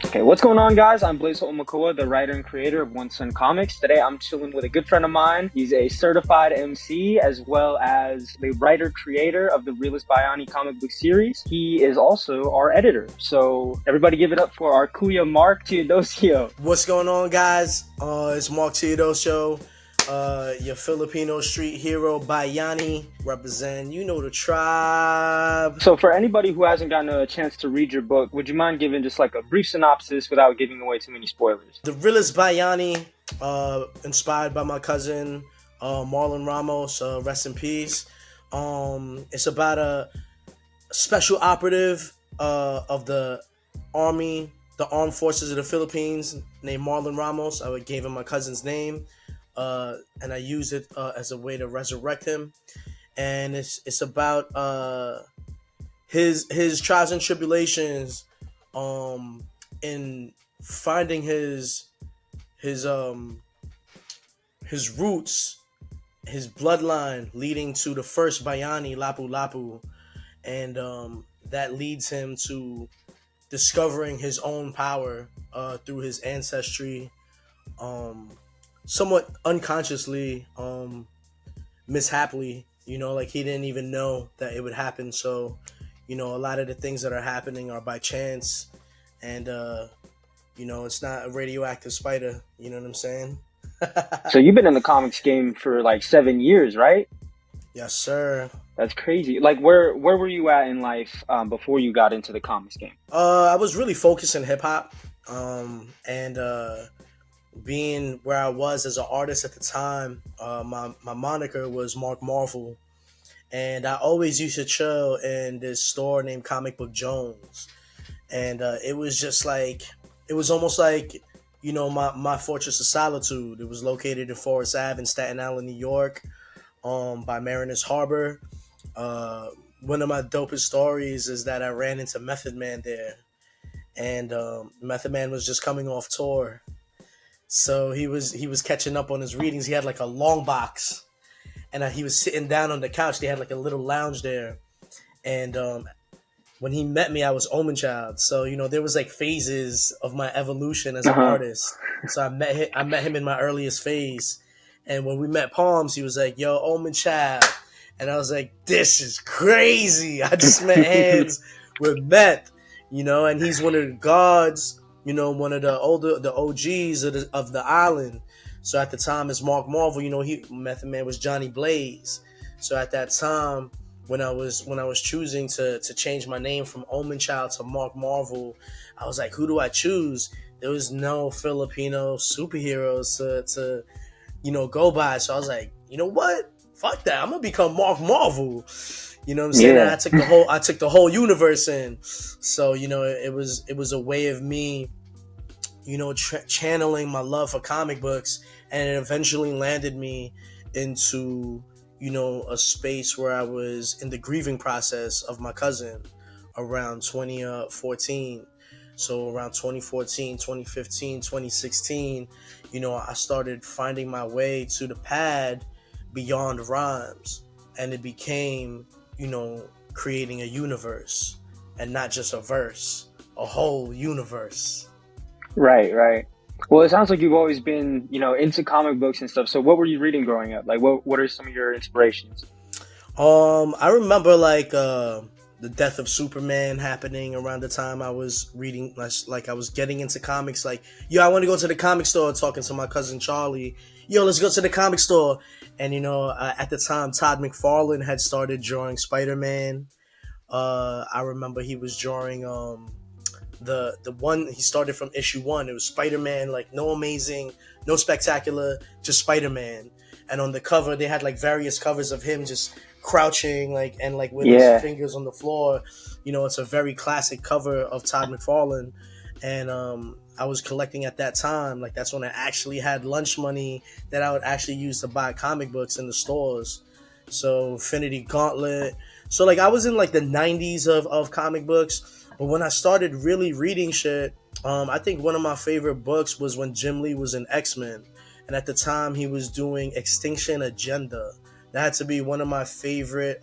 Okay, what's going on, guys? I'm Blaze Omakoa, the writer and creator of One Sun Comics. Today, I'm chilling with a good friend of mine. He's a certified MC as well as the writer-creator of the Realest Bayani comic book series. He is also our editor. So, everybody give it up for our Kuya Mark Teodosio. What's going on, guys? It's Mark Teodosio, your Filipino street hero, Bayani, represent, the tribe. So for anybody who hasn't gotten a chance to read your book, would you mind giving just like a brief synopsis without giving away too many spoilers? The Realest Bayani, inspired by my cousin, Marlon Ramos, rest in peace. It's about a special operative of the army, the armed forces of the Philippines, named Marlon Ramos. I gave him my cousin's name, and I used it as a way to resurrect him. And it's about his trials and tribulations in finding his roots, his bloodline leading to the first Bayani, Lapu Lapu, and that leads him to discovering his own power through his ancestry, somewhat unconsciously, mishappily. Like he didn't even know that it would happen. So, a lot of the things that are happening are by chance. And, it's not a radioactive spider. You know what I'm saying? So you've been in the comics game for like 7 years, right? Yes, sir. That's crazy. Like, where were you at in life before you got into the comics game? I was really focused in hip hop. And being where I was as an artist at the time, my moniker was Mark Marvel. And I always used to chill in this store named Comic Book Jones. And it was just like, it was almost like, my fortress of solitude. It was located in Forest Ave in Staten Island, New York, by Mariners Harbor. One of my dopest stories is that I ran into Method Man there. And Method Man was just coming off tour. So he was catching up on his readings. He had like a long box. And he was sitting down on the couch. They had like a little lounge there. And when he met me, I was Omen Child. So, there was like phases of my evolution as an artist. So I met him in my earliest phase. And when we met Palms, he was like, yo, Omen Child. And I was like, this is crazy. I just met hands with Meth, and he's one of the gods, one of the OGs of the island. So at the time, it's Mark Marvel. Method Man was Johnny Blaze. So at that time, when I was choosing to change my name from Omen Child to Mark Marvel, I was like, who do I choose? There was no Filipino superheroes to go by. So I was like, you know what? Fuck that. I'm gonna become Mark Marvel. You know what I'm saying? Yeah. And I took the whole universe in. So it was a way of me, channeling my love for comic books, and it eventually landed me into, a space where I was in the grieving process of my cousin around 2014. So around 2014, 2015, 2016, I started finding my way to the pad beyond rhymes, and it became, creating a universe and not just a verse, a whole universe. Right. Well, it sounds like you've always been, into comic books and stuff. So what were you reading growing up? Like, what are some of your inspirations? I remember the death of Superman happening around the time I was reading, like I was getting into comics. Like, yo, I want to go to the comic store, talking to my cousin Charlie. Yo, let's go to the comic store. And, at the time, Todd McFarlane had started drawing Spider-Man. I remember he was drawing the one, he started from issue 1. It was Spider-Man, like no amazing, no spectacular, just Spider-Man. And on the cover, they had like various covers of him just crouching, and with his fingers on the floor. It's a very classic cover of Todd McFarlane. And I was collecting at that time. Like, that's when I actually had lunch money that I would actually use to buy comic books in the stores. So Infinity Gauntlet. So like I was in like the 90s of comic books. But when I started really reading shit, I think one of my favorite books was when Jim Lee was in X-Men. And at the time, he was doing Extinction Agenda. That had to be one of my favorite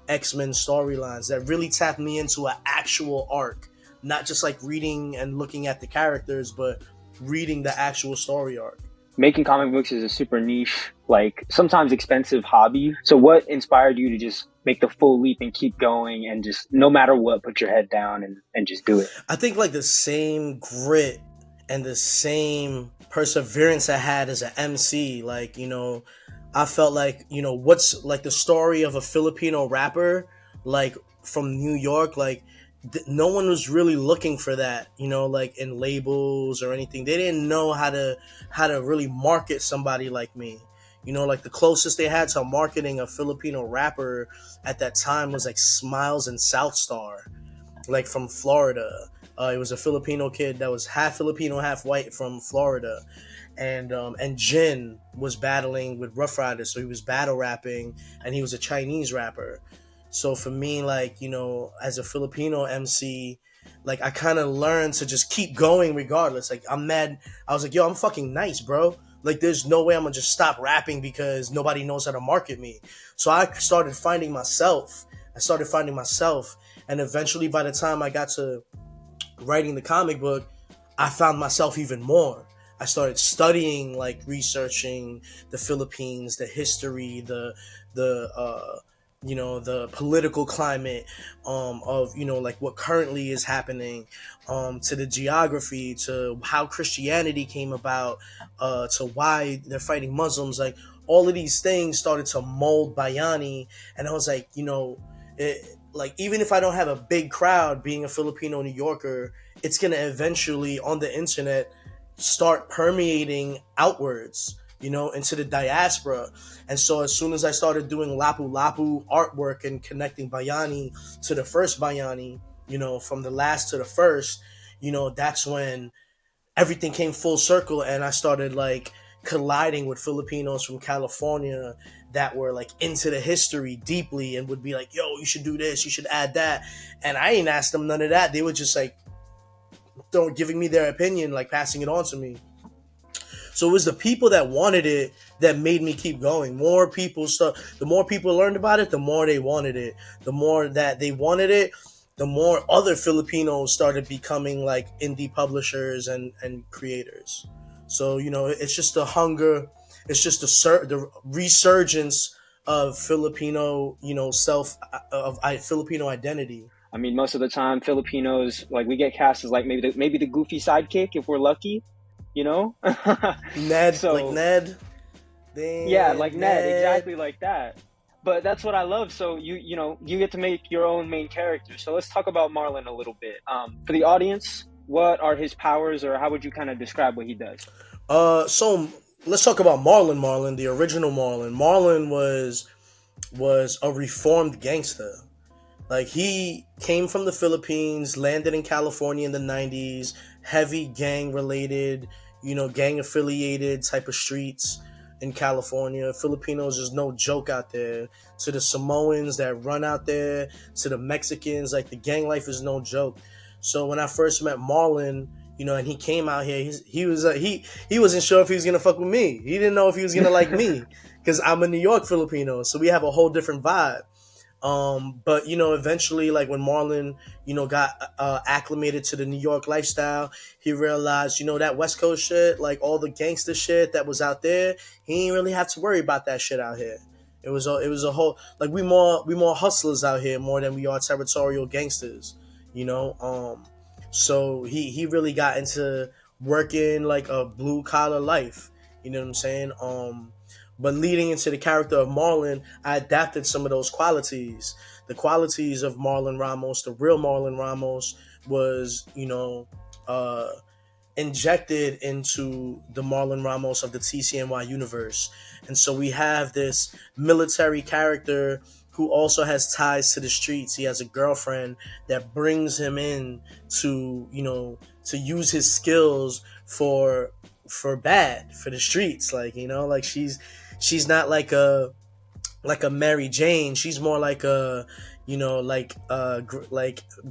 X-Men storylines that really tapped me into an actual arc. not just like reading and looking at the characters, but reading the actual story arc. Making comic books is a super niche, like sometimes expensive hobby. So what inspired you to just make the full leap and keep going and just no matter what, put your head down and just do it? I think like the same grit and the same perseverance I had as an MC, like, I felt like, what's like the story of a Filipino rapper, like from New York, like no one was really looking for that, like in labels or anything. They didn't know how to really market somebody like me. Like the closest they had to marketing a Filipino rapper at that time was like Smiles and Southstar, like from Florida. It was a Filipino kid that was half Filipino, half white from Florida, and Jin was battling with Rough Riders, so he was battle rapping, and he was a Chinese rapper. So for me, like, as a Filipino MC, like I kind of learned to just keep going regardless. Like I'm mad. I was like, yo, I'm fucking nice, bro. Like there's no way I'm gonna just stop rapping because nobody knows how to market me. So I started finding myself. And eventually by the time I got to writing the comic book, I found myself even more. I started studying, like researching the Philippines, the history, the political climate of like what currently is happening, to the geography, to how Christianity came about, to why they're fighting Muslims. Like all of these things started to mold Bayani, and I was like, like even if I don't have a big crowd, being a Filipino New Yorker, it's gonna eventually on the internet start permeating outwards, into the diaspora. And so as soon as I started doing Lapu Lapu artwork and connecting Bayani to the first Bayani, from the last to the first, that's when everything came full circle, and I started like colliding with Filipinos from California that were like into the history deeply and would be like, yo, you should do this, you should add that. And I ain't asked them none of that. They were just like don't giving me their opinion, like passing it on to me. So it was the people that wanted it that made me keep going. The more people learned about it, the more they wanted it. The more that they wanted it, the more other Filipinos started becoming like indie publishers and creators. So it's just the hunger, it's just the resurgence of Filipino, Filipino identity. I mean, most of the time, Filipinos like we get cast as like maybe the goofy sidekick if we're lucky, you know. Ned, like So Ned, yeah, like Ned, Ned. exactly like that. But that's what I love. So you get to make your own main character. So let's talk about Marlon a little bit. For the audience, what are his powers, or how would you kind of describe what he does? So let's talk about Marlon. Marlon, the original Marlon. Marlon was a reformed gangster. Like he came from the Philippines, landed in California in the '90s, heavy gang related, gang affiliated type of streets in California. Filipinos is no joke out there. To the Samoans that run out there, to the Mexicans, like the gang life is no joke. So when I first met Marlon, and he came out here, he wasn't sure if he was gonna fuck with me. He didn't know if he was gonna like me because I'm a New York Filipino, so we have a whole different vibe. But eventually, like when Marlon, got acclimated to the New York lifestyle, he realized, that West Coast shit, like all the gangster shit that was out there, he ain't really have to worry about that shit out here. It was a whole like we more hustlers out here more than we are territorial gangsters, you know. So he really got into working like a blue collar life. You know what I'm saying? But leading into the character of Marlon, I adapted some of those qualities. The qualities of Marlon Ramos, the real Marlon Ramos, was uh, injected into the Marlon Ramos of the TCNY universe. And so we have this military character who also has ties to the streets. He has a girlfriend that brings him in to use his skills for the streets. Like, like she's not like a Mary Jane. She's more like a like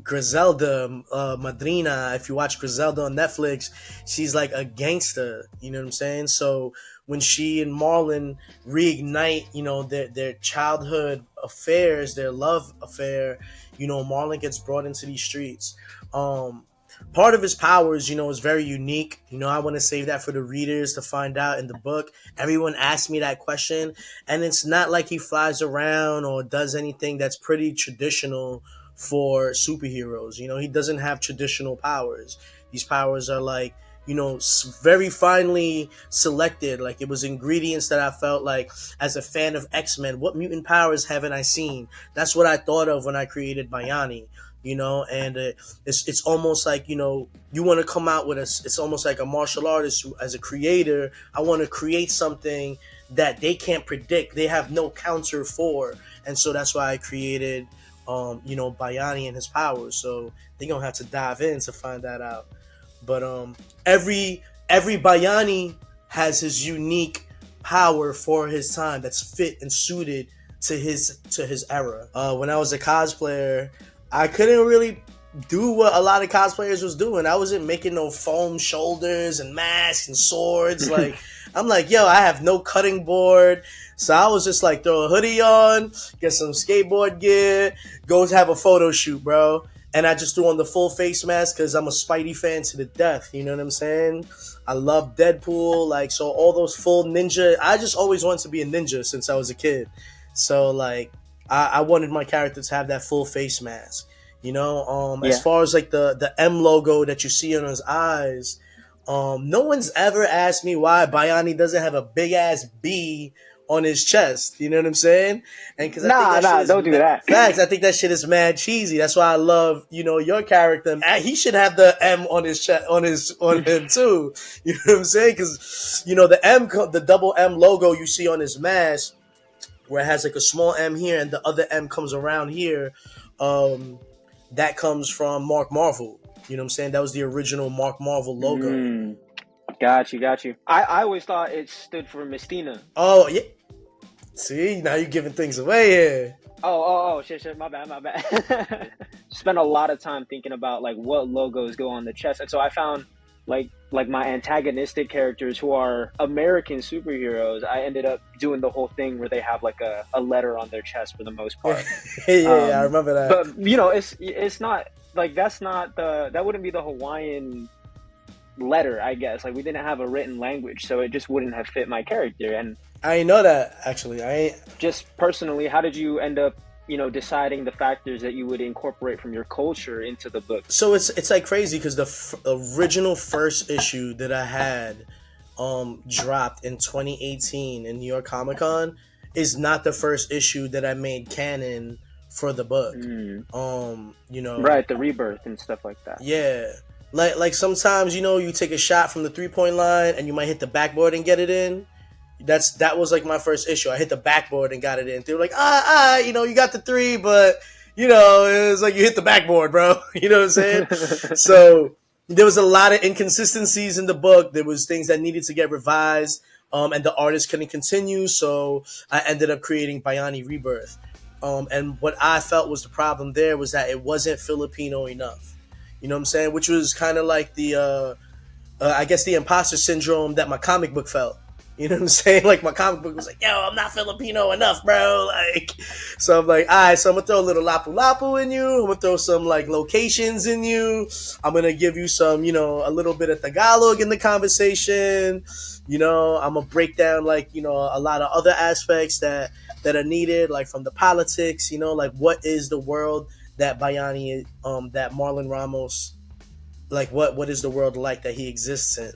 Griselda, Madrina. If you watch Griselda on Netflix, she's like a gangster. You know what I'm saying? So when she and Marlon reignite, their childhood affairs, their love affair, Marlon gets brought into these streets. Um, Part of his powers, is very unique. I want to save that for the readers to find out in the book. Everyone asked me that question, and it's not like he flies around or does anything that's pretty traditional for superheroes. He doesn't have traditional powers. These powers are like, very finely selected. Like, it was ingredients that I felt like, as a fan of X-Men, what mutant powers haven't I seen? That's what I thought of when I created Bayani. And it's almost like, you want to come out with it's almost like a martial artist who, as a creator, I want to create something that they can't predict, they have no counter for. And so that's why I created Bayani and his powers. So they're gonna have to dive in to find that out. But every Bayani has his unique power for his time that's fit and suited to his era. When I was a cosplayer, I couldn't really do what a lot of cosplayers was doing. I wasn't making no foam shoulders and masks and swords. Like, I'm like, yo, I have no cutting board. So I was just like, throw a hoodie on, get some skateboard gear, go have a photo shoot, bro. And I just threw on the full face mask because I'm a Spidey fan to the death. You know what I'm saying? I love Deadpool. Like, so all those full ninja. I just always wanted to be a ninja since I was a kid. So, like, I wanted my character to have that full face mask. As far as like the M logo that you see on his eyes, no one's ever asked me why Bayani doesn't have a big ass B on his chest. You know what I'm saying? And because I think that shit is don't do that. Facts. I think that shit is mad cheesy. That's why I love your character. He should have the M on his chest, on him too. You know what I'm saying? Because the double M logo you see on his mask, where it has like a small M here and the other M comes around here, that comes from Mark Marvel. You know what I'm saying? That was the original Mark Marvel logo. Got you. I always thought it stood for Mistina. Oh, yeah. See, now you're giving things away here. Oh, shit, my bad. Spent a lot of time thinking about like what logos go on the chest. And so I found like my antagonistic characters who are American superheroes, I ended up doing the whole thing where they have like a letter on their chest for the most part. I remember that. But it's not like that wouldn't be the Hawaiian letter, I guess. Like, we didn't have a written language, so it just wouldn't have fit my character. And I know that, actually. Just personally, how did you end up deciding the factors that you would incorporate from your culture into the book? So it's like crazy because the original first issue that I had dropped in 2018 in New York Comic Con is not the first issue that I made canon for the book. Right, the rebirth and stuff like that. Yeah. Like sometimes, you take a shot from the 3-point line and you might hit the backboard and get it in. That was like my first issue. I hit the backboard and got it in. They were like, you got the 3, but it was like you hit the backboard, bro. You know what I'm saying? So there was a lot of inconsistencies in the book. There was things that needed to get revised, and the artist couldn't continue. So I ended up creating Bayani Rebirth. And what I felt was the problem there was that it wasn't Filipino enough. You know what I'm saying? Which was kind of like the, I guess the imposter syndrome that my comic book felt. You know what I'm saying? Like, my comic book was like, yo, I'm not Filipino enough, bro. Like, so I'm like, all right, so I'm going to throw a little lapu-lapu in you. I'm going to throw some, like, locations in you. I'm going to give you some, a little bit of Tagalog in the conversation. I'm going to break down, like, a lot of other aspects that are needed, like from the politics, like what is the world that Bayani, that Marlon Ramos, like what is the world like that he exists in?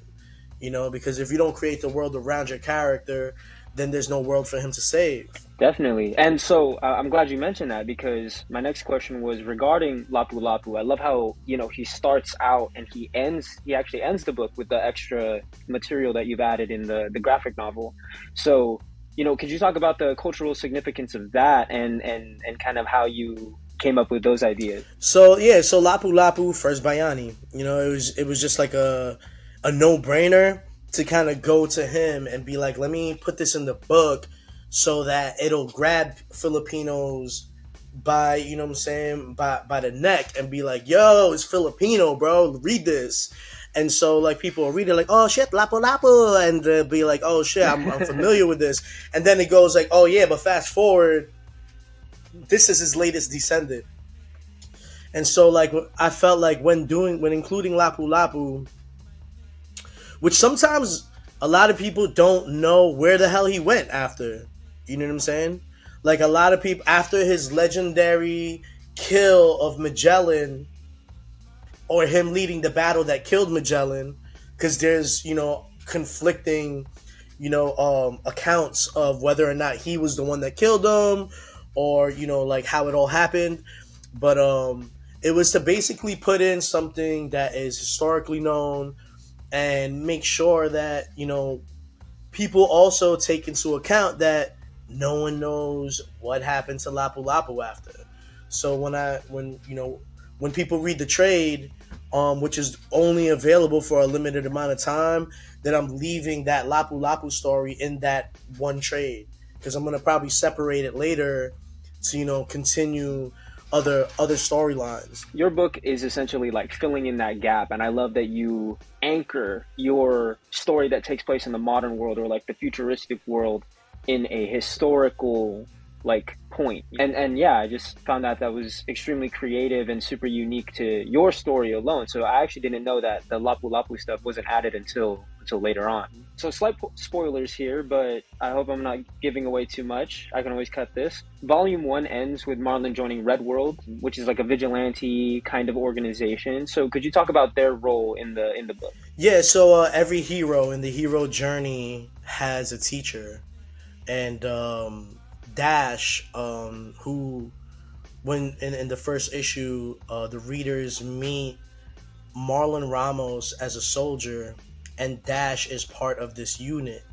Because if you don't create the world around your character, then there's no world for him to save. Definitely. And so I'm glad you mentioned that, because my next question was regarding Lapu Lapu. I love how, he starts out and he actually ends the book with the extra material that you've added in the graphic novel. So, could you talk about the cultural significance of that and kind of how you came up with those ideas? So Lapu Lapu, first Bayani, it was just like a no-brainer to kind of go to him and be like, let me put this in the book so that it'll grab Filipinos by, by the neck and be like, yo, it's Filipino, bro, read this. And so, like, people will read it like, oh, shit, Lapu Lapu, and they'll be like, oh, shit, I'm familiar with this. And then it goes like, oh, yeah, but fast forward, This is his latest descendant. And so like I felt like when including Lapu Lapu, which sometimes a lot of people don't know where the hell he went after. You know what I'm saying? Like a lot of people after his legendary kill of Magellan, or him leading the battle that killed Magellan, because there's conflicting accounts of whether or not he was the one that killed him, or like how it all happened. But it was to basically put in something that is historically known and make sure that people also take into account that no one knows what happened to Lapu Lapu after. So when people read the trade, which is only available for a limited amount of time, then I'm leaving that Lapu Lapu story in that one trade, because I'm gonna probably separate it later to continue other storylines. Your book is essentially like filling in that gap, and I love that you anchor your story that takes place in the modern world, or like the futuristic world, in a historical like point. And yeah, I just found that was extremely creative and super unique to your story alone. So I actually didn't know that the Lapu Lapu stuff wasn't added until later on. So slight spoilers here, but I hope I'm not giving away too much. I can always cut this. Volume 1 ends with Marlon joining Red World, which is like a vigilante kind of organization. So could you talk about their role in the book? Yeah, so every hero in the hero journey has a teacher, and Dash, who when in the first issue, the readers meet Marlon Ramos as a soldier, and Dash is part of this unit.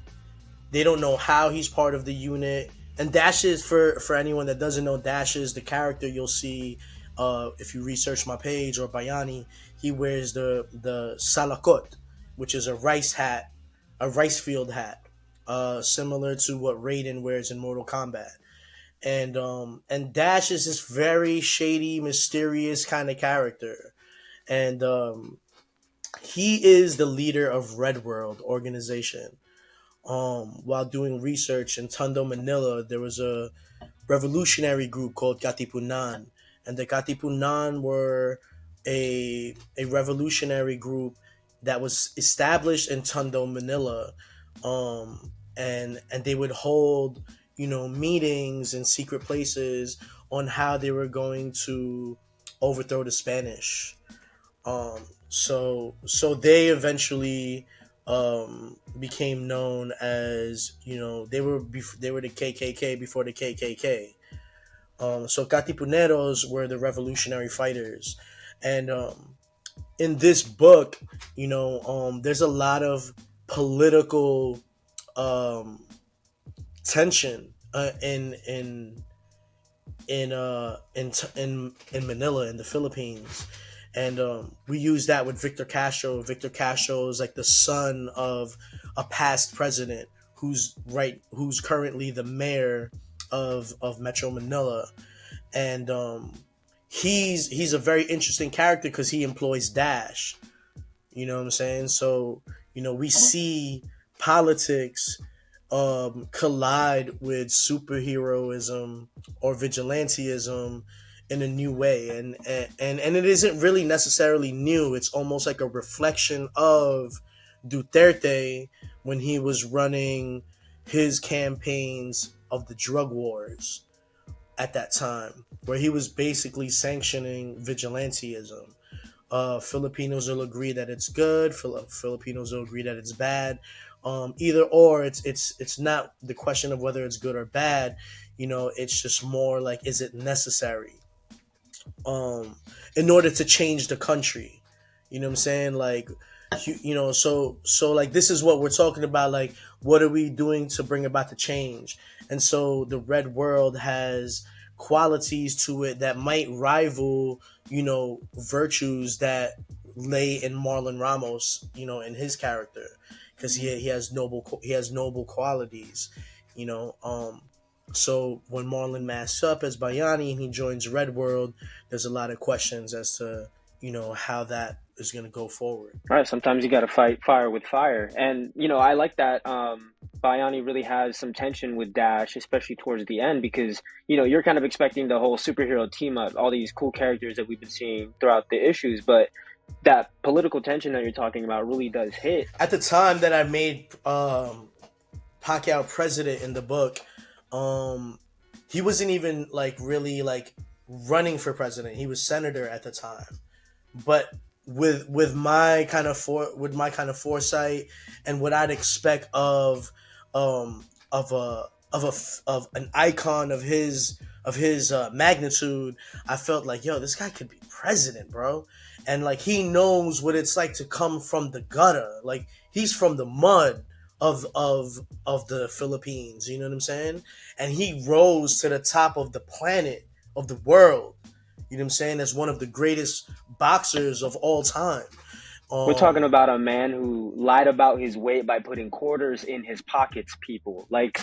They don't know how he's part of the unit. And Dash is, for anyone that doesn't know, Dash is the character you'll see if you research my page or Bayani. He wears the salakot, which is a rice hat, a rice field hat, similar to what Raiden wears in Mortal Kombat. And Dash is this very shady, mysterious kind of character, and he is the leader of Red World organization. While doing research in Tondo, Manila, there was a revolutionary group called Katipunan, and the Katipunan were a revolutionary group that was established in Tondo, Manila, and they would hold meetings in secret places on how they were going to overthrow the Spanish. So they eventually became known as they were the KKK before the KKK. So Katipuneros were the revolutionary fighters, and in this book, there's a lot of political um, tension in Manila, in the Philippines, and we use that with Victor Castro. Victor Castro is like the son of a past president who's currently the mayor of Metro Manila, and he's a very interesting character because he employs Dash. You know what I'm saying? So we see politics collide with superheroism or vigilantism in a new way, and it isn't really necessarily new. It's almost like a reflection of Duterte when he was running his campaigns of the drug wars at that time, where he was basically sanctioning vigilantism. Filipinos will agree that it's good. Filipinos will agree that it's bad. Either or, it's not the question of whether it's good or bad. It's just more like, is it necessary in order to change the country? You know what I'm saying? Like, so like this is what we're talking about. Like, what are we doing to bring about the change? And so the Red World has qualities to it that might rival, virtues that lay in Marlon Ramos, in his character, because he has noble qualities, you know. So when Marlon masks up as Bayani and he joins Red World, there's a lot of questions as to how gonna go forward. Right. Sometimes you got to fight fire with fire. And, I like that Bayani really has some tension with Dash, especially towards the end, because, you're kind of expecting the whole superhero team up, all these cool characters that we've been seeing throughout the issues. But that political tension that you're talking about really does hit. At the time that I made Pacquiao president in the book, um, he wasn't even like really like running for president. He was senator at the time, but with my kind of foresight and what I'd expect um of an icon of his magnitude, I felt like, yo, this guy could be president, bro. And like he knows what it's like to come from the gutter. Like he's from the mud of the Philippines, you know what I'm saying? And he rose to the top of the planet, of the world, you know what I'm saying, as one of the greatest boxers of all time. We're talking Um, about a man who lied about his weight by putting quarters in his pockets, people. Like,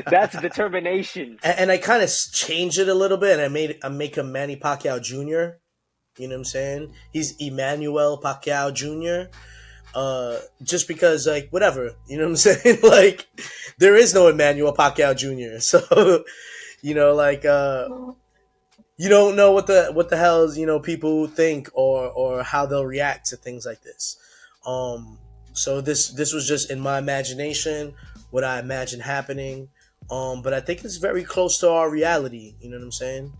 that's determination. and I kind of changed it a little bit, and I make him Manny Pacquiao Jr. You know what I'm saying? He's Emmanuel Pacquiao Jr. Just because, like, whatever, you know what I'm saying? Like, there is no Emmanuel Pacquiao Jr. So, like, you don't know what the hell people think or how they'll react to things like this. Um, so this was just in my imagination, what I imagined happening. But I think it's very close to our reality. You know what I'm saying?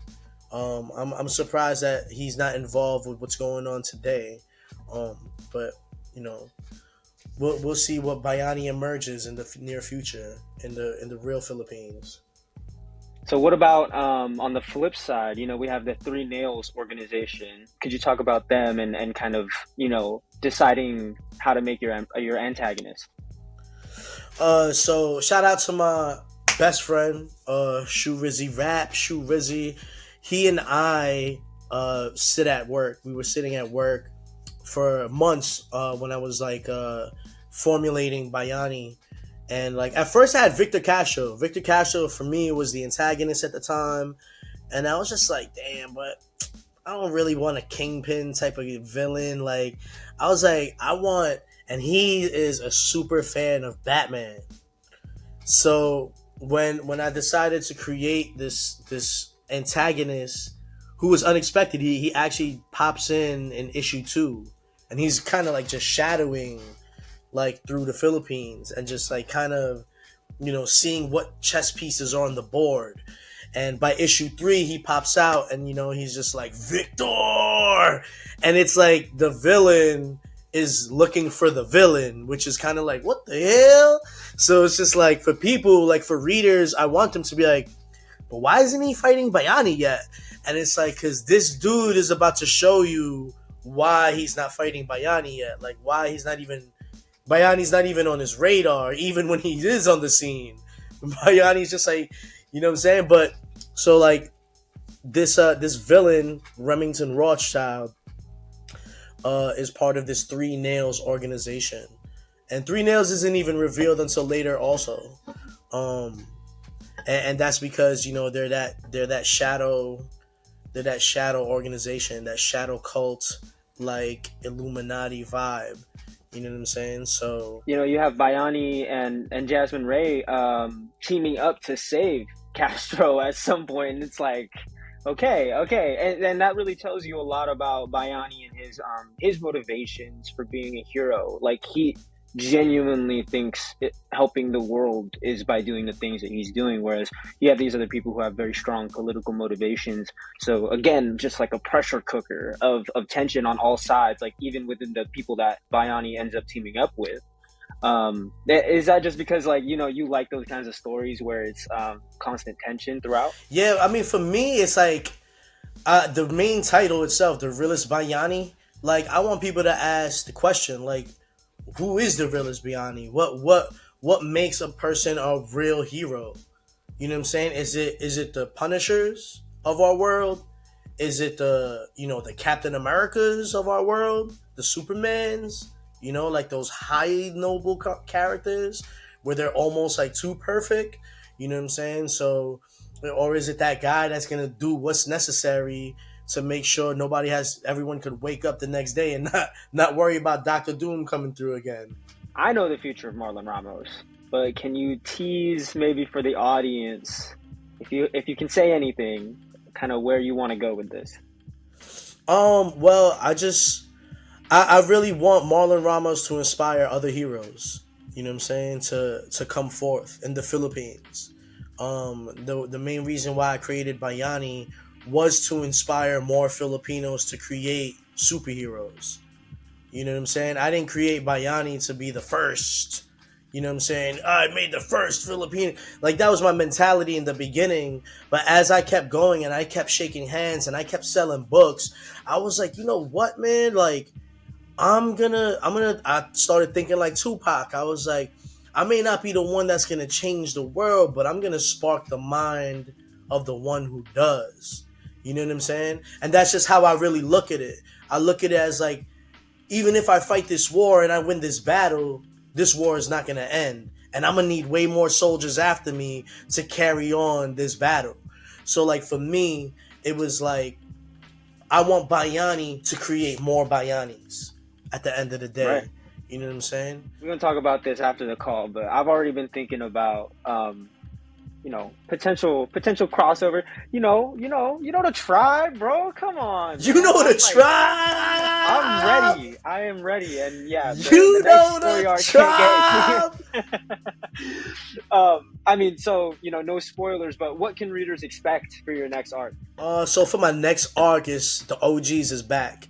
I'm surprised that he's not involved with what's going on today. But you know, we'll see what Bayani emerges in the near future in the real Philippines. So, what about on the flip side? We have the Three Nails organization. Could you talk about them and kind of, deciding how to make your antagonist? So shout out to my best friend, Shoe Rizzy Rap, Shoe Rizzy. He and I sit at work. We were sitting at work for months when I was like formulating Bayani. And like at first I had Victor Castro. Victor Castro for me was the antagonist at the time. And I was just like, damn, but I don't really want a kingpin type of villain. Like I was like, I want, and he is a super fan of Batman. So when I decided to create this antagonist who was unexpected, he actually pops in issue 2, and he's kind of like just shadowing like through the Philippines and just like kind of seeing what chess pieces are on the board. And by issue 3, he pops out, and he's just like Victor, and it's like the villain is looking for the villain, which is kind of like what the hell. So it's just like for people, like for readers, I want them to be like, but why isn't he fighting Bayani yet? And it's like because this dude is about to show you why he's not fighting Bayani yet, like why Bayani's not even on his radar, even when he is on the scene. Bayani's just like, you know what I'm saying? But so like this villain, Remington Rothschild, is part of this Three Nails organization, and Three Nails isn't even revealed until later, also. Um, and that's because they're that shadow organization, that shadow cult, like Illuminati vibe. You know what I'm saying? So You have Bayani and Jasmine Ray teaming up to save Castro at some point, and it's like, okay, and that really tells you a lot about Bayani and his motivations for being a hero. Like he genuinely thinks helping the world is by doing the things that he's doing, whereas you have these other people who have very strong political motivations. So again, just like a pressure cooker of tension on all sides, like even within the people that Bayani ends up teaming up with. Is that just because like you like those kinds of stories where it's constant tension throughout? yeah, I mean for me it's like the main title itself, the Realest Bayani. Like I want people to ask the question, like, who is the Realest Bayani? What makes a person a real hero? You know what I'm saying? Is it the Punishers of our world? Is it the Captain Americas of our world? The Supermans? Like those high noble characters where they're almost like too perfect. You know what I'm saying? So, or is it that guy that's gonna do what's necessary to make sure everyone could wake up the next day and not worry about Doctor Doom coming through again. I know the future of Marlon Ramos, but can you tease maybe for the audience, if you can say anything, kind of where you want to go with this? Well, I really want Marlon Ramos to inspire other heroes. You know what I'm saying? To come forth in the Philippines. The main reason why I created Bayani was to inspire more Filipinos to create superheroes. You know what I'm saying? I didn't create Bayani to be the first. You know what I'm saying? I made the first Filipino. Like, that was my mentality in the beginning. But as I kept going and I kept shaking hands and I kept selling books, I was like, you know what, man? Like, I started thinking like Tupac. I was like, I may not be the one that's gonna change the world, but I'm gonna spark the mind of the one who does. You know what I'm saying? And that's just how I really look at it. I look at it as like, even if I fight this war and I win this battle, this war is not gonna end. And I'm gonna need way more soldiers after me to carry on this battle. So like for me, it was like, I want Bayani to create more Bayanis at the end of the Right. day. You know what I'm saying? We're gonna talk about this after the call, but I've already been thinking about potential crossover. The tribe, bro. Come on, You man. know the I'm tribe. ready. I am ready, and yeah, the You next know story the arc can't tribe. get. So no spoilers, but what can readers expect for your next arc? So for my next arc is the OGs is back.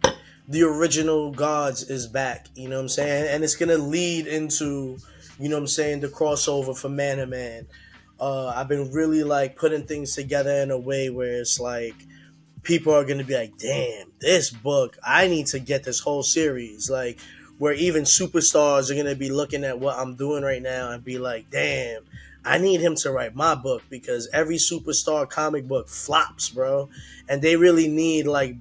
The original gods is back. You know what I'm saying? And it's gonna lead into, you know what I'm saying, the crossover for Man to Man. I've been really like putting things together in a way where it's like people are gonna be like, damn, this book, I need to get this whole series. Like, where even superstars are gonna be looking at what I'm doing right now and be like, damn, I need him to write my book, because every superstar comic book flops, bro. And they really need like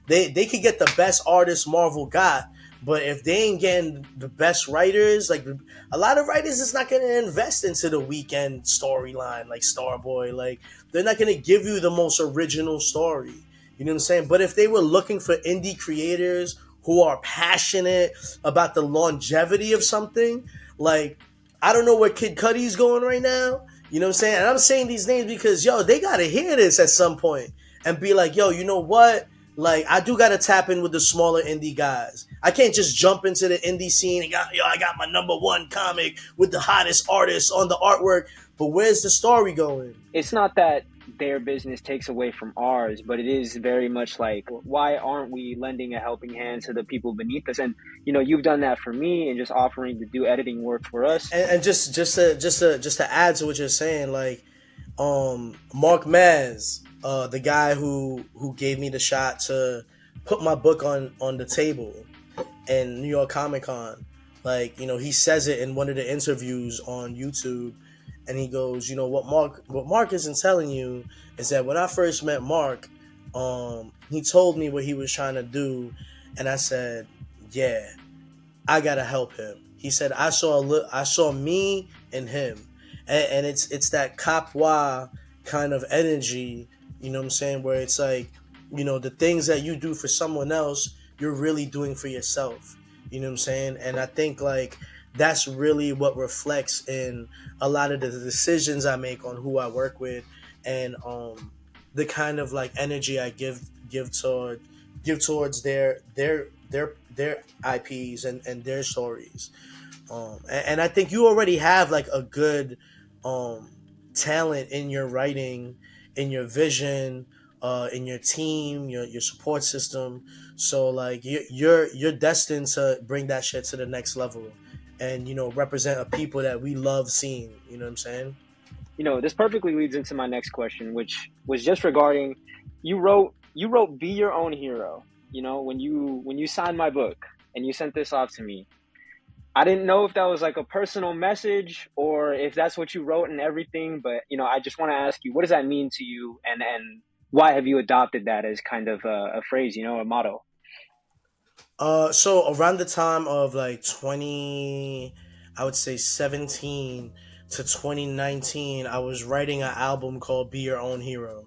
they could get the best artists Marvel got, but if they ain't getting the best writers, like a lot of writers is not gonna invest into the weekend storyline like Starboy. Like, they're not gonna give you the most original story. You know what I'm saying? But if they were looking for indie creators who are passionate about the longevity of something, like, I don't know where Kid Cudi's going right now. You know what I'm saying? And I'm saying these names because, yo, they gotta hear this at some point and be like, yo, you know what? Like, I do gotta tap in with the smaller indie guys. I can't just jump into the indie scene and I got my number one comic with the hottest artist on the artwork. But where's the story going? It's not that their business takes away from ours, but it is very much like, why aren't we lending a helping hand to the people beneath us? And you've done that for me, and just offering to do editing work for us. And just to add to what you're saying, like, Mark Maz, the guy who gave me the shot to put my book on the table in New York Comic Con. Like, he says it in one of the interviews on YouTube, and he goes, what Mark isn't telling you is that when I first met Mark, he told me what he was trying to do, and I said, yeah, I gotta help him. He said, I saw me and him, and it's that Kapwa kind of energy. You know what I'm saying? Where it's like, the things that you do for someone else, you're really doing for yourself. You know what I'm saying? And I think like that's really what reflects in a lot of the decisions I make on who I work with, and the kind of like energy I give towards their IPs and their stories. And I think you already have like a good talent in your writing, in your vision, in your team, your support system. So like you're destined to bring that shit to the next level, and represent a people that we love seeing. You know what I'm saying? This perfectly leads into my next question, which was just regarding, you wrote "Be Your Own Hero." When you signed my book and you sent this off to me, I didn't know if that was like a personal message or if that's what you wrote and everything. But I just want to ask you, what does that mean to you, and why have you adopted that as kind of a phrase, a motto? So around the time of like 20, I would say 17 to 2019, I was writing an album called "Be Your Own Hero."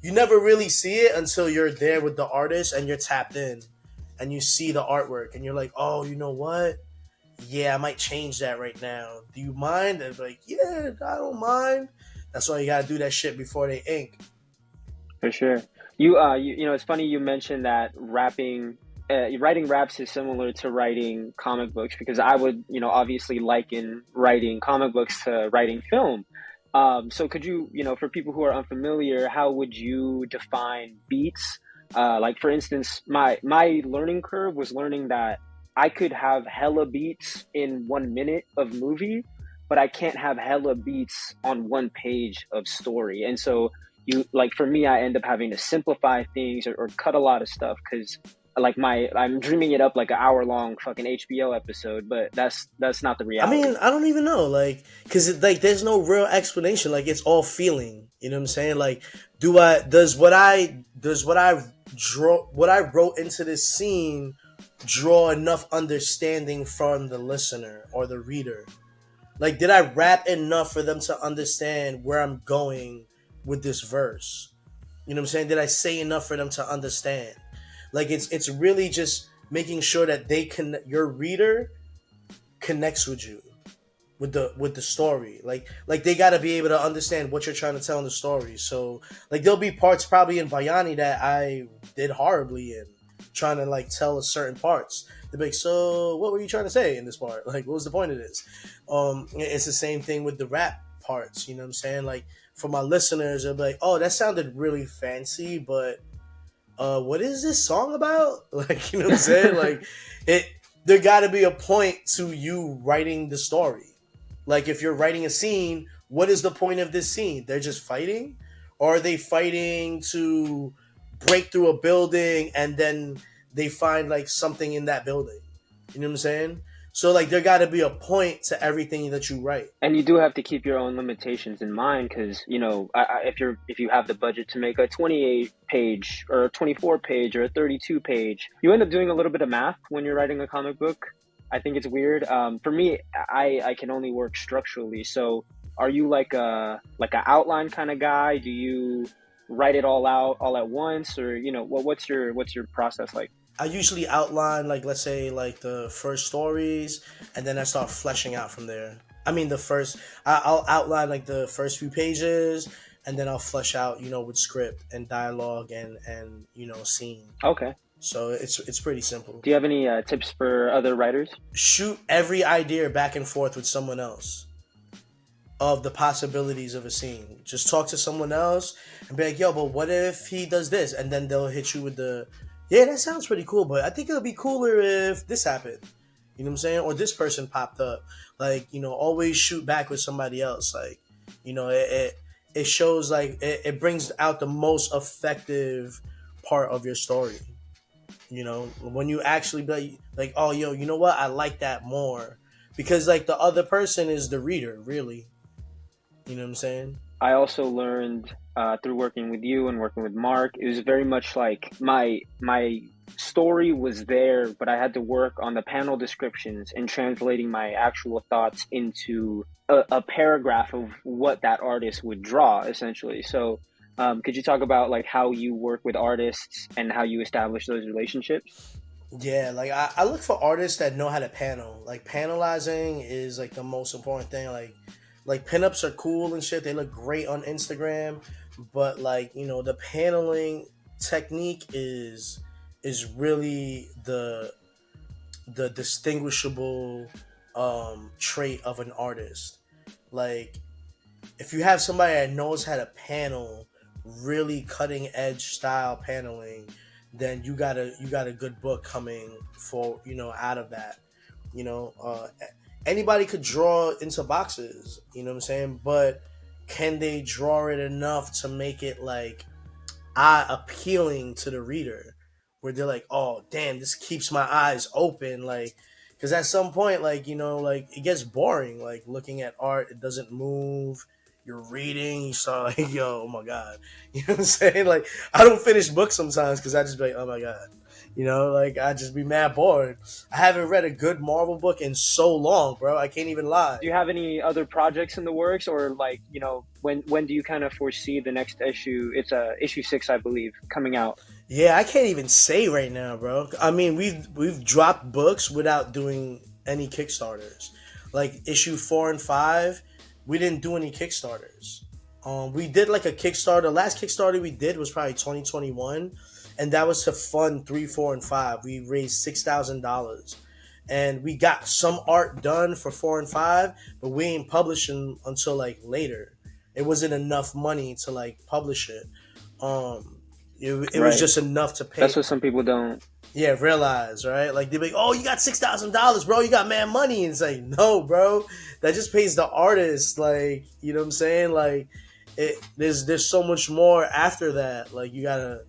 you never really see it until you're there with the artist and you're tapped in and you see the artwork and you're like, oh, you know what? Yeah, I might change that right now. Do you mind? And like, yeah, I don't mind. That's why you gotta do that shit before they ink. For sure. You know, it's funny you mentioned that writing raps is similar to writing comic books because I would, you know, obviously liken writing comic books to writing film. So could you, you know, for people who are unfamiliar, how would you define beats? Like for instance, my learning curve was learning that I could have hella beats in 1 minute of movie, but I can't have hella beats on one page of story. And so you like for me, I end up having to simplify things or cut a lot of stuff because like my I'm dreaming it up like an hour long fucking HBO episode, but that's not the I mean, reality. I don't even know, like, cause like there's no real explanation. Like it's all feeling. You know what I'm saying? Like, does what I wrote into this scene draw enough understanding from the listener or the reader? Like, did I rap enough for them to understand where I'm going with this verse? You know what I'm saying? Did I say enough for them to understand? Like, it's really just making sure that your reader connects with you with the story. Like they got to be able to understand what you're trying to tell in the story. So like there'll be parts probably in Bayani that I did horribly in, trying to like tell a certain parts. They're like, so what were you trying to say in this part? Like, what was the point of this? It's the same thing with the rap parts. You know what I'm saying? Like for my listeners, they'll be like, oh, that sounded really fancy, but what is this song about? Like, you know what I'm saying? Like it there got to be a point to you writing the story. Like if you're writing a scene, what is the point of this scene? They're just fighting? Or are they fighting to break through a building and then they find like something in that building? You know what I'm saying? So like there got to be a point to everything that you write. And you do have to keep your own limitations in mind because you know if you have the budget to make a 28 page or a 24 page or a 32 page, you end up doing a little bit of math when you're writing a comic book. I think it's weird. For me, I can only work structurally. So are you like a outline kind of guy? Do you write it all out all at once, or you know what's your process like? I usually outline like let's say like the first stories and then I start fleshing out from there. I mean I'll outline like the first few pages and then I'll flesh out, you know, with script and dialogue and you know, scene. Okay. So it's pretty simple. Do you have any tips for other writers? Shoot every idea back and forth with someone else of the possibilities of a scene. Just talk to someone else and be like, yo, but what if he does this? And then they'll hit you with yeah, that sounds pretty cool, but I think it'll be cooler if this happened. You know what I'm saying? Or this person popped up. Like, you know, always shoot back with somebody else. Like, you know, it shows like it brings out the most effective part of your story. You know, when you actually be like, oh, yo, you know what? I like that more. Because like the other person is the reader, really. You know what I'm saying? I also learned through working with you and working with Mark. It was very much like my story was there, but I had to work on the panel descriptions and translating my actual thoughts into a paragraph of what that artist would draw, essentially. So, could you talk about like how you work with artists and how you establish those relationships? Yeah, like I look for artists that know how to panel. Like panelizing is like the most important thing. Like pinups are cool and shit. They look great on Instagram, but like you know the paneling technique is really the distinguishable trait of an artist. Like if you have somebody that knows how to panel really cutting edge style paneling, then you got a good book coming for you know out of that. You know, anybody could draw into boxes. You know what I'm saying? But can they draw it enough to make it like eye appealing to the reader, where they're like, oh damn, this keeps my eyes open, like. Because at some point, like you know, like it gets boring. Like looking at art, it doesn't move. You're reading, you start like, yo, oh my god, you know what I'm saying? Like I don't finish books sometimes because I just be like, oh my god, You know, like I just be mad bored. I haven't read a good Marvel book in so long, bro. I can't even lie. Do you have any other projects in the works, or like, when do you kind of foresee the next issue? It's issue 6, I believe, coming out. Yeah, I can't even say right now, bro. I mean, we've dropped books without doing any Kickstarters. Like issue 4 and 5, we didn't do any Kickstarters. We did like a Kickstarter. Last Kickstarter we did was probably 2021, and that was to fund 3, 4, and 5. We raised $6,000, and we got some art done for 4 and 5, but we ain't publishing until like later. It wasn't enough money to like publish it. Um, it was Right. just enough to That's pay. what some people don't. Yeah, realize, right? Like they're like, "Oh, you got $6,000, bro. You got mad money." And it's like, no, bro. That just pays the artist. Like, you know what I'm saying? Like, there's so much more after that. Like, you gotta,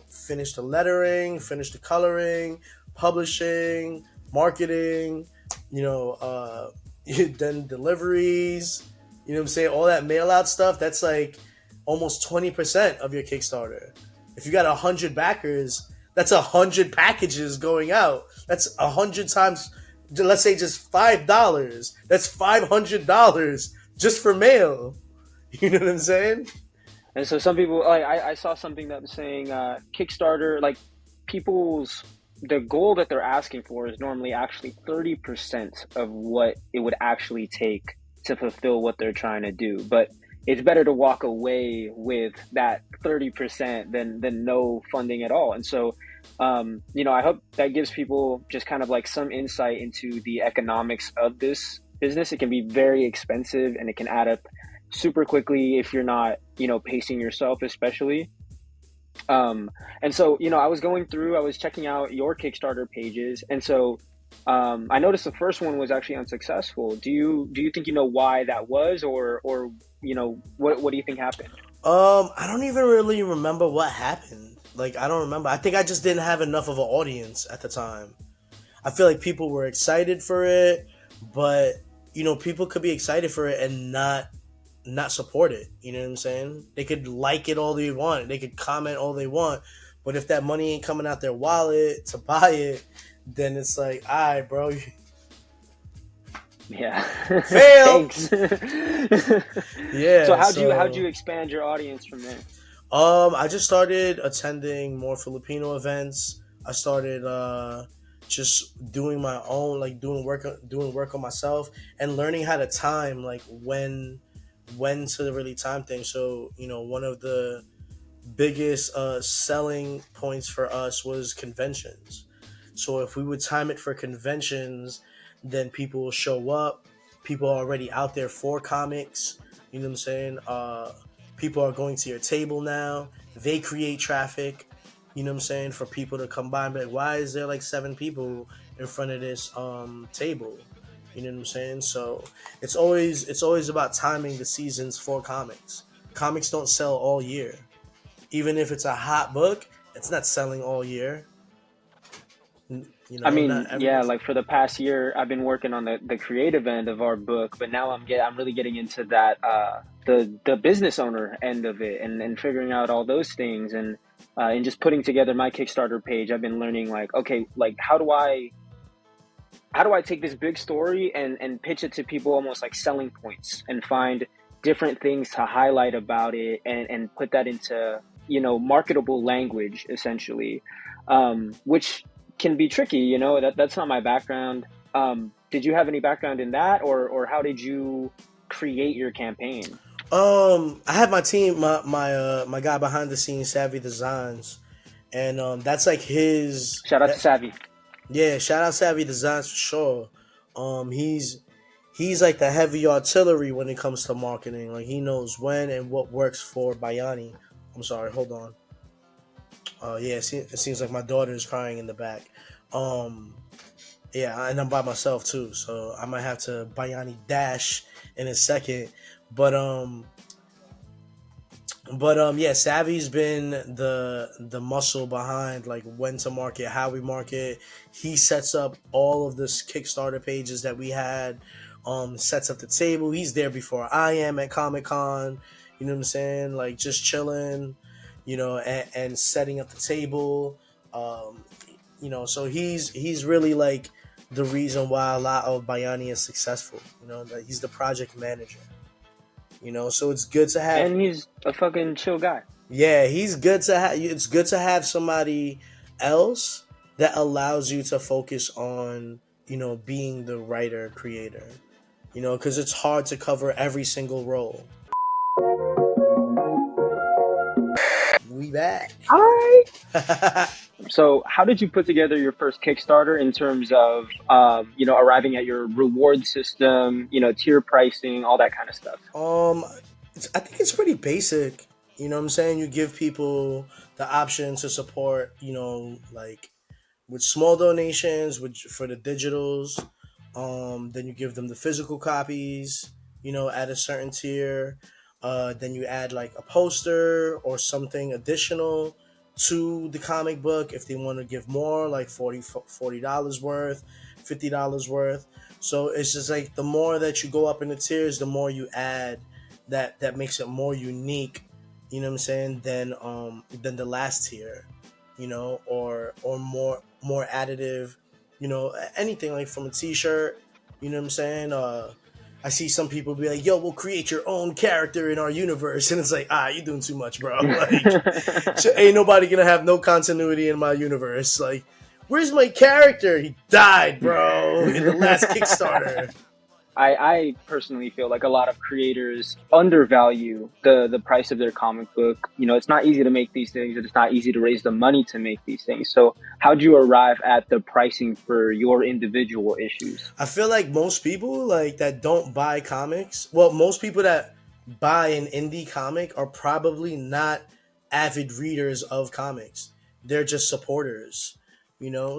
finish the lettering, finish the coloring, publishing, marketing. You know, then deliveries. You know what I'm saying? All that mail out stuff. That's like almost 20% of your Kickstarter. If you got 100 backers, that's 100 packages going out. That's 100 times. Let's say just $5. That's $500 just for mail. You know what I'm saying? And so some people, like, I saw something that was saying Kickstarter, like, people's the goal that they're asking for is normally actually 30% of what it would actually take to fulfill what they're trying to do. But it's better to walk away with that 30% than no funding at all. And so, I hope that gives people just kind of like some insight into the economics of this business. It can be very expensive and it can add up super quickly if you're not, pacing yourself, especially. And so, I was checking out your Kickstarter pages, and so I noticed the first one was actually unsuccessful. Do you think you know why that was, or what do you think happened? I don't even really remember what happened. Like, I don't remember. I think I just didn't have enough of an audience at the time. I feel like people were excited for it, but people could be excited for it and not support it. You know what I'm saying? They could like it all they want. They could comment all they want. But if that money ain't coming out their wallet to buy it, then it's like, all right, bro, Yeah. fail. Thanks. So Yeah. how'd So you expand your audience from there? I just started attending more Filipino events. I started just doing my own, like doing work on myself and learning how to time, like when to really time things. So one of the biggest selling points for us was conventions. So if we would time it for conventions, then people will show up. People are already out there for comics. You know what I'm saying? People are going to your table now. They create traffic. You know what I'm saying? For people to come by and be like, why is there like 7 people in front of this table? You know what I'm saying? So it's always about timing the seasons for comics. Comics don't sell all year. Even if it's a hot book, it's not selling all year. I Not mean, yeah, everybody's. like for the past year, I've been working on the creative end of our book, but now I'm really getting into that the business owner end of it, and figuring out all those things, and just putting together my Kickstarter page. I've been learning, like, okay, like how do I take this big story and pitch it to people, almost like selling points, and find different things to highlight about it, and put that into marketable language, essentially, which can be tricky. That's not my background. Did you have any background in that, or how did you create your campaign? I have my team, my guy behind the scenes, Savvy Designs, and that's like his. Shout out to Savvy. Yeah, shout out Savvy Designs for sure. He's like the heavy artillery when it comes to marketing. Like he knows when and what works for Bayani. I'm sorry, hold on. Yeah, it seems like my daughter is crying in the back. Um, yeah, and I'm by myself too, so I might have to Bayani dash in a second. But yeah, Savvy's been the muscle behind like when to market, how we market. He sets up all of this Kickstarter pages that we had. Sets up the table. He's there before I am at Comic Con. You know what I'm saying? Like just chilling, and setting up the table. So he's really like the reason why a lot of Bayani is successful. That he's the project manager. So it's good to have. And he's a fucking chill guy. Yeah, he's good to have. It's good to have somebody else that allows you to focus on being the writer creator. Because it's hard to cover every single role. We back. All right. So, how did you put together your first Kickstarter in terms of, arriving at your reward system, tier pricing, all that kind of stuff? I think it's pretty basic. You know what I'm saying? You give people the option to support, like with small donations, for the digitals. Then you give them the physical copies, at a certain tier. Then you add like a poster or something additional to the comic book if they want to give more, like $40 worth, $50 worth. So it's just like the more that you go up in the tiers, the more you add that makes it more unique, you know what I'm saying, than the last tier, or more additive, anything like from a t-shirt, you know what I'm saying? I see some people be like, yo, we'll create your own character in our universe. And it's like, you're doing too much, bro. Like, ain't nobody gonna have no continuity in my universe. Like, where's my character? He died, bro, in the last Kickstarter. I personally feel like a lot of creators undervalue the price of their comic book. It's not easy to make these things, and it's not easy to raise the money to make these things. So how'd you arrive at the pricing for your individual issues? I feel like most people like that don't buy comics. Well, most people that buy an indie comic are probably not avid readers of comics. They're just supporters,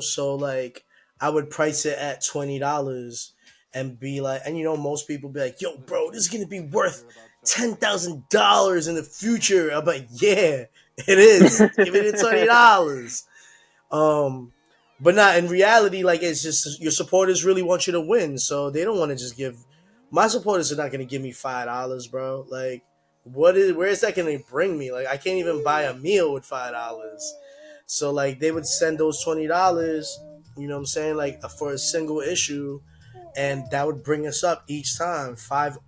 So like I would price it at $20 and be like, and most people be like, yo, bro, this is gonna be worth $10,000 in the future. I'm like, yeah, it is. Give it $20. But not in reality, like it's just your supporters really want you to win, so they don't want to just give. My supporters are not gonna give me $5, bro. Like, where is that gonna bring me? Like, I can't even buy a meal with $5. So like they would send those $20, you know what I'm saying, like for a single issue, and that would bring us up each time. Five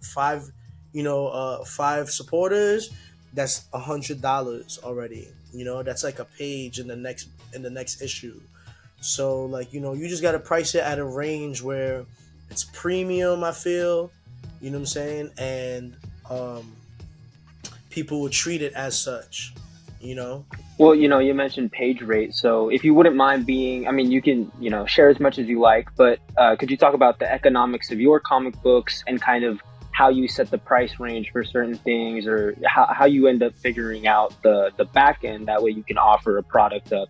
supporters. That's $100 already. That's like a page in the next issue. So like you just gotta price it at a range where it's premium. I feel, you know what I'm saying, and people will treat it as such. Well, you mentioned page rate. So if you wouldn't mind you can, share as much as you like, but could you talk about the economics of your comic books and kind of how you set the price range for certain things, or how you end up figuring out the back end? That way you can offer a product up,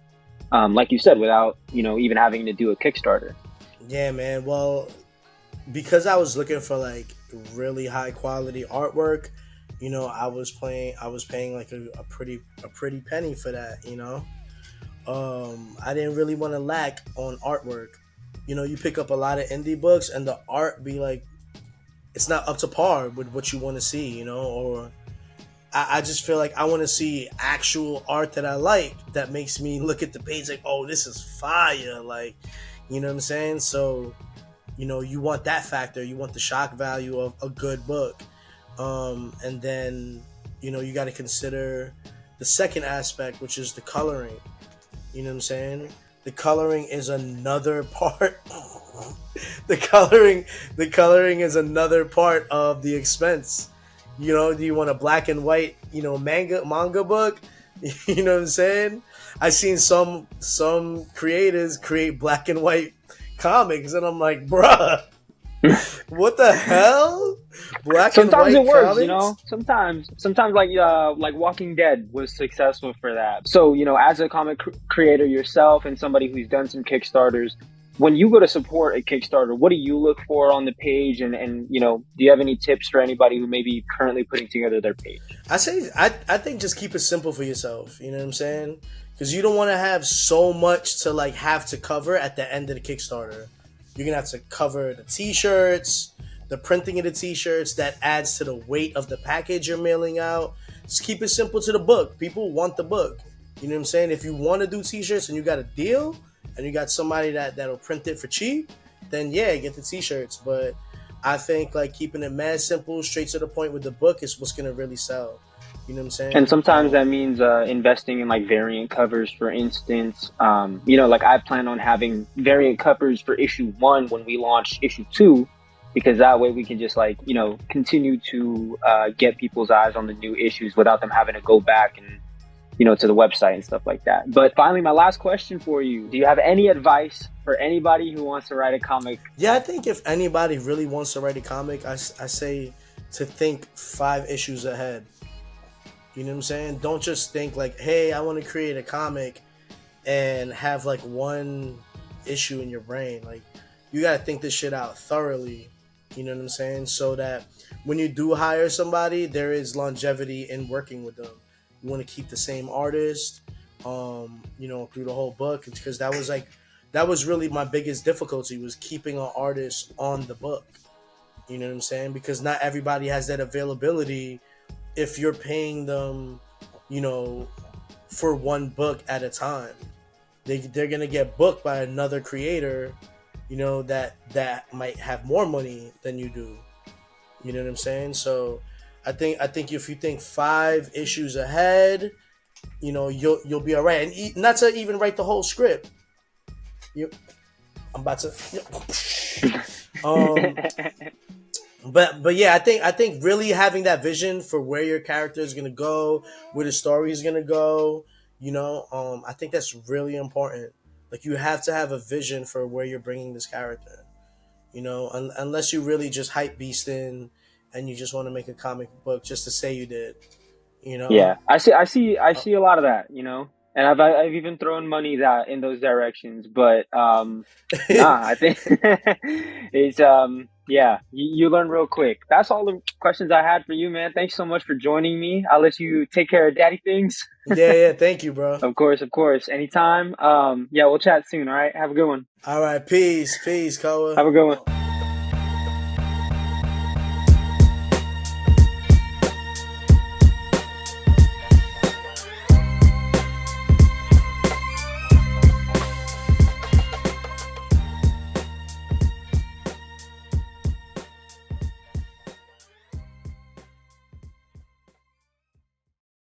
like you said, without, even having to do a Kickstarter. Yeah, man. Well, because I was looking for like really high quality artwork, I was paying like a pretty penny for that. I didn't really want to lack on artwork. You pick up a lot of indie books and the art be like, it's not up to par with what you want to see, or I just feel like I want to see actual art that I like, that makes me look at the page like, oh, this is fire, like, you know what I'm saying? So, you want that factor, you want the shock value of a good book. And then, you got to consider the second aspect, which is the coloring. You know what I'm saying? The coloring is another part. the coloring is another part of the expense. Do you want a black and white, manga book? You know what I'm saying? I've seen some creators create black and white comics, and I'm like, bruh, what the hell? Sometimes it works, comics? Sometimes like Walking Dead was successful for that. So, as a comic creator yourself and somebody who's done some Kickstarters, when you go to support a Kickstarter, what do you look for on the page? And do you have any tips for anybody who may be currently putting together their page? I think just keep it simple for yourself. You know what I'm saying? Because you don't want to have so much to like have to cover at the end of the Kickstarter. You're gonna have to cover the t-shirts, the printing of the t-shirts. That adds to the weight of the package you're mailing out. Just keep it simple to the book. People want the book. You know what I'm saying? If you want to do t-shirts and you got a deal, and you got somebody that'll print it for cheap, then yeah, get the t-shirts. But I think like keeping it mad simple, straight to the point with the book is what's gonna really sell. You know what I'm And saying? sometimes that means investing in like variant covers, for instance. Like I plan on having variant covers for issue one when we launch issue two, because that way we can just like, continue to get people's eyes on the new issues without them having to go back and, to the website and stuff like that. But finally, my last question for you: do you have any advice for anybody who wants to write a comic? Yeah, I think if anybody really wants to write a comic, I say to think 5 issues ahead. You know what I'm saying? Don't just think like, hey, I want to create a comic and have like one issue in your brain. Like, you got to think this shit out thoroughly. You know what I'm saying? So that when you do hire somebody, there is longevity in working with them. You want to keep the same artist, through the whole book, because that was really my biggest difficulty, was keeping an artist on the book. You know what I'm saying? Because not everybody has that availability if you're paying them, you know, for one book at a time. They're gonna get booked by another creator, that might have more money than you do. You know what I'm saying? So I think if you think 5 issues ahead, you'll be all right, and not to even write the whole script. You, I'm about to. Um, but yeah, I think really having that vision for where your character is gonna go, where the story is gonna go, I think that's really important. Like, you have to have a vision for where you're bringing this character. Unless you really just hype beast in, and you just want to make a comic book just to say you did. You know. Yeah, I see a lot of that, and I've even thrown money that in those directions, but nah, I think it's yeah, you learn real quick. That's all the questions I had for you, man. Thanks so much for joining me. I'll let you take care of daddy things. Yeah, yeah. Thank you, bro. Of course, of course. Anytime. Yeah, we'll chat soon. All right. Have a good one. All right, peace, Koa. Have a good one.